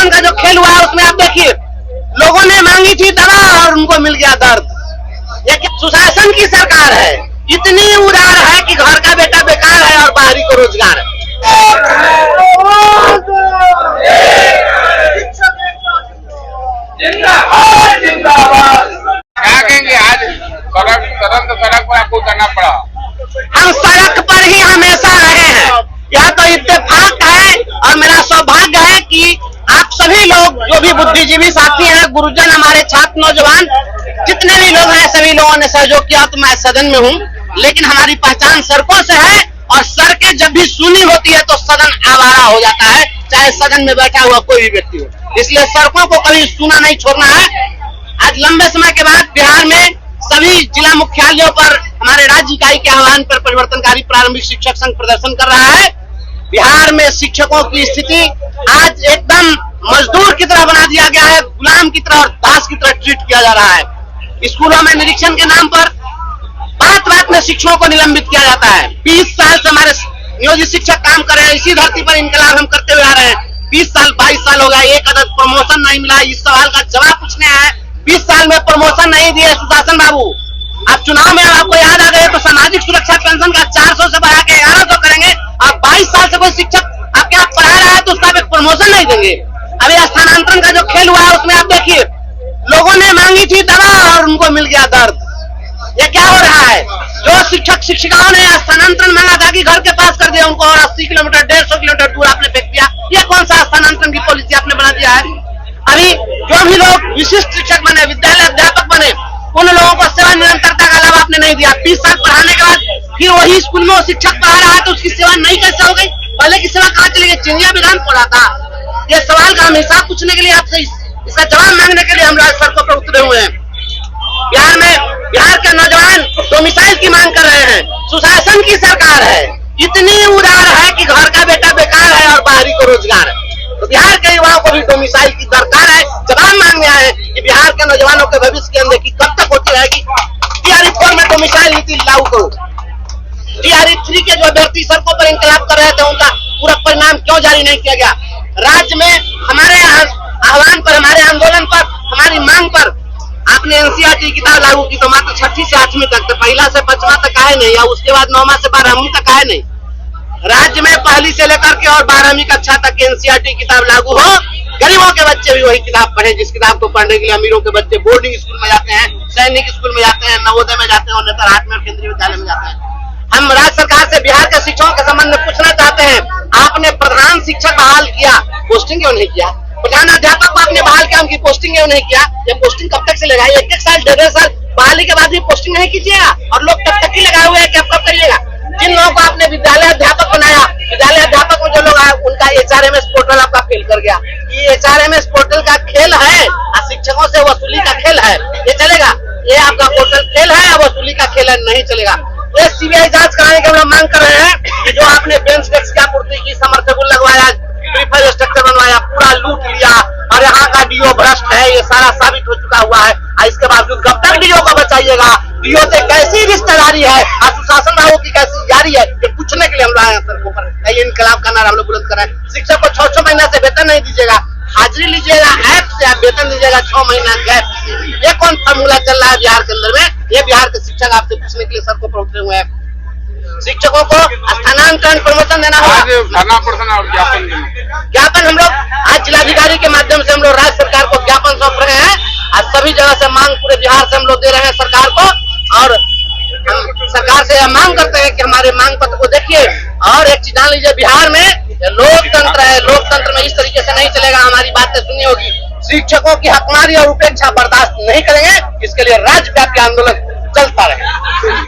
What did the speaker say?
स्थानांतरण का जो खेल हुआ है उसमें आप देखिए, लोगों ने मांगी थी दवा और उनको मिल गया दर्द। ये सुशासन की सरकार है, इतनी उदार है कि घर का बेटा बेकार है और बाहरी को रोजगार है। क्या कहेंगे आज सड़क पर आपको उतरना पड़ा? हम सड़क पर ही हमेशा रहे हैं, यह तो इत्तेफाक है और मेरा सौभाग्य है कि आप सभी लोग जो भी बुद्धिजीवी साथी हैं, गुरुजन, हमारे छात्र, नौजवान, जितने भी लोग हैं, सभी लोगों ने सहयोग किया। तो मैं सदन में हूँ, लेकिन हमारी पहचान सड़कों से है और सड़कें जब भी सुनी होती है तो सदन आवारा हो जाता है, चाहे सदन में बैठा हुआ कोई भी व्यक्ति हो। इसलिए सड़कों को कभी सुना नहीं छोड़ना है। आज लंबे समय के बाद बिहार में सभी जिला मुख्यालयों पर हमारे राज्य इकाई के आह्वान पर परिवर्तनकारी प्रारंभिक शिक्षक संघ प्रदर्शन कर रहा है। बिहार में शिक्षकों की स्थिति आज एकदम मजदूर की तरह बना दिया गया है, गुलाम की तरह और दास की तरह ट्रीट किया जा रहा है। स्कूलों में निरीक्षण के नाम पर बात बात में शिक्षकों को निलंबित किया जाता है। 20 साल से हमारे नियोजित शिक्षक काम कर रहे हैं, इसी धरती पर इनकलाब हम करते हुए आ रहे हैं। 20 साल 22 साल हो गया, एक अदद प्रमोशन नहीं मिला। इस सवाल का जवाब पूछने आए, 20 साल में प्रमोशन नहीं दिए सुशासन बाबू। अब चुनाव में आपको याद आ गए तो सामाजिक सुरक्षा पेंशन का 400 से बढ़ा के 1100 करेंगे। अब 22 साल से कोई शिक्षक आपके यहाँ पढ़ा रहा है तो उसका एक प्रमोशन नहीं देंगे। अभी स्थानांतरण का जो खेल हुआ है उसमें आप देखिए, लोगों ने मांगी थी दवा और उनको मिल गया दर्द। ये क्या हो रहा है? जो शिक्षक शिक्षिकाओं ने स्थानांतरण मांगा था कि घर के पास कर दिया उनको, और 80 किलोमीटर 150 किलोमीटर दूर आपने फेंक दिया। ये कौन सा स्थानांतरण की पॉलिसी आपने बना दिया है? अभी जो भी लोग विशिष्ट शिक्षक बने, विद्यालय अध्यापक बने, उन लोगों को सेवा निरंतरता का लाभ आपने नहीं दिया। 20 साल पढ़ाने के बाद फिर वही स्कूल में वो शिक्षक पढ़ा रहा है तो उसकी सेवा नहीं कैसे हो गई? पहले की सेवा कहाँ चली गई? चिंजिया विधान पड़ा था। ये सवाल का हम हिसाब पूछने के लिए आपसे, इसका जवाब मांगने के लिए हम राज्य सड़कों पर उतरे हुए हैं। बिहार के नौजवान डोमिसाइल की मांग कर रहे हैं। सुशासन की सरकार है, इतनी उदार है कि घर का बेटा बेकार है और बाहरी को रोजगार है। तो बिहार के युवाओं को भी डोमिसाइल की दरकार है। जवाब मांगने आए कि बिहार के नौजवानों के भविष्य की अनदेखी कब तक होती रहेगी? DRE 4 में डोमिसाइल नीति लागू करो। DRE 3 के जो अभ्यर्थी सड़कों पर इंकलाब कर रहे थे उनका पूरा परिणाम क्यों जारी नहीं किया गया? राज्य में हमारे आह्वान पर, हमारे आंदोलन पर, हमारी मांग पर आपने NCERT किताब लागू की तो मात्र 6वीं से 8वीं तक, तो पहला से 5वां तक आए नहीं, या उसके बाद 9वां से 12वीं तक आए नहीं। राज्य में पहली से लेकर के और 12वीं कक्षा तक NCERT किताब लागू हो, गरीबों के बच्चे भी वही किताब पढ़े जिस किताब को पढ़ने के लिए अमीरों के बच्चे बोर्डिंग स्कूल में जाते हैं, सैनिक स्कूल में जाते हैं, नवोदय में जाते हैं और नेतरहाट में केंद्रीय विद्यालय में जाते हैं। हम राज्य सरकार से बिहार के शिक्षकों के संबंध में पूछना चाहते हैं, आपने प्रधान शिक्षक बहाल किया, पोस्टिंग क्यों नहीं किया? प्रधान अध्यापक को आपने बहाल किया, उनकी पोस्टिंग क्यों नहीं किया? ये पोस्टिंग कब तक चलेगा? 1-1 साल 1.5 साल बहाली के बाद भी पोस्टिंग नहीं कीजिएगा और लोग तब तक ही लगाए हुए हैं कि आप कब करिएगा? जिन लोगों को आपने विद्यालय अध्यापक बनाया, विद्यालय अध्यापक में जो लोग आए उनका HRMS पोर्टल आपका फेल कर गया। ये HRMS पोर्टल का खेल है और शिक्षकों से वसूली का खेल है, ये चलेगा? ये आपका पोर्टल खेल है और वसूली का खेल है, नहीं चलेगा। ये CBI जांच कराने की हम लोग मांग कर रहे हैं कि जो आपने बेंच डेस्क की आपूर्ति की, समर टेबल लगवाया, प्रीफायर स्ट्रक्चर बनवाया, पूरा लूट लिया और यहाँ का DO भ्रष्ट है, ये सारा साबित हो चुका हुआ है। इसके बावजूद कब तक DO को बचाइएगा? DO से कैसी रिश्तेदारी है और सुशासन बाबू की कैसी यारी है, ये पूछने के लिए हम लोग सड़कों पर इनकलाब का नारा हम लोग बुलंद कर रहे हैं। शिक्षक को 6-6 महीना से वेतन नहीं दीजिएगा, हाजिरी लीजिएगा ऐप से, आप वेतन दीजिएगा 6 महीना गैप से। ये कौन फॉर्मूला चल रहा है बिहार के अंदर में? ये बिहार के शिक्षक आपसे पूछने के लिए सड़कों पर उतरे हुए हैं। शिक्षकों को स्थानांतरण प्रमोशन देना होगा। ज्ञापन हम लोग आज जिलाधिकारी के माध्यम से हम लोग राज्य सरकार को ज्ञापन सौंप रहे हैं। आज सभी जगह से मांग पूरे बिहार से हम लोग दे रहे हैं सरकार को, और हम सरकार से यह मांग करते हैं कि हमारे मांग पत्र को देखिए। और एक चीज जान लीजिए, बिहार में लोकतंत्र है, लोकतंत्र में इस तरीके से नहीं चलेगा। हमारी बातें सुननी होगी। शिक्षकों की हकमारी और उपेक्षा बर्दाश्त नहीं करेंगे। इसके लिए राज्यव्यापी आंदोलन चलता रहे।